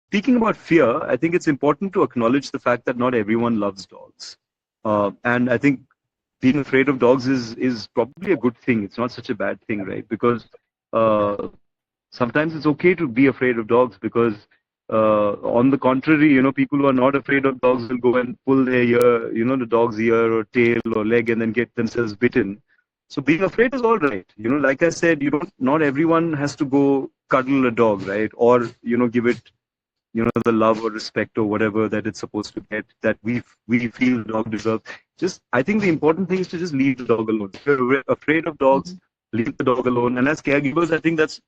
speaking about fear, I think it's important to acknowledge the fact that not everyone loves dogs. And I think being afraid of dogs is probably a good thing. It's not such a bad thing, right? Because uh, sometimes it's okay to be afraid of dogs because on the contrary, people who are not afraid of dogs will go and pull their ear, the dog's ear or tail or leg and then get themselves bitten. So being afraid is all right. Like I said, not everyone has to go cuddle a dog, right? Or, give it, the love or respect or whatever that it's supposed to get that we feel the dog deserves. Just, I think the important thing is to just leave the dog alone. If you're afraid of dogs, leave the dog alone. And as caregivers, I think that's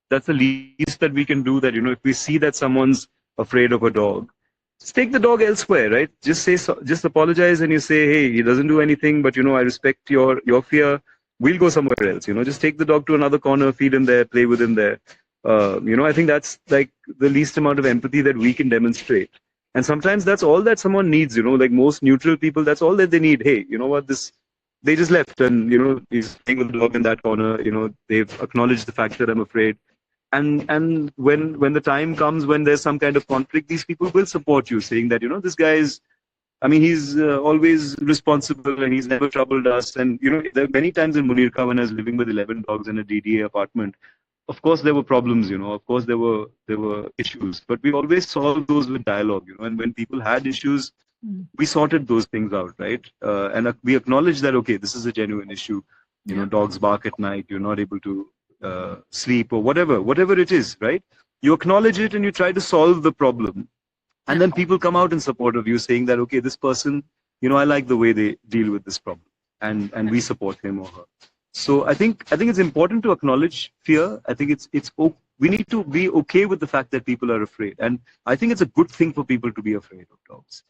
the least that we can do. That if we see that someone's afraid of a dog, just take the dog elsewhere, right? Just just apologize, and you say, hey, he doesn't do anything, but I respect your fear. We'll go somewhere else. Just take the dog to another corner, feed him there, play with him there. I think that's like the least amount of empathy that we can demonstrate. And sometimes that's all that someone needs. Like most neutral people, that's all that they need. Hey, you know what? They just left, and he's playing with the dog in that corner. They've acknowledged the fact that I'm afraid. And when the time comes when there's some kind of conflict, these people will support you, saying that this guy is, I mean, he's always responsible and he's never troubled us. And there are many times in Munirka when I was living with 11 dogs in a DDA apartment. Of course there were problems, of course there were issues, but we always solved those with dialogue, and when people had issues, we sorted those things out, right? And we acknowledge that, okay, this is a genuine issue. Dogs bark at night, you're not able to sleep or whatever it is, right? You acknowledge it and you try to solve the problem. And then people come out in support of you saying that, okay, this person, I like the way they deal with this problem, and we support him or her. So I think it's important to acknowledge fear. I think we need to be okay with the fact that people are afraid. And I think it's a good thing for people to be afraid of dogs.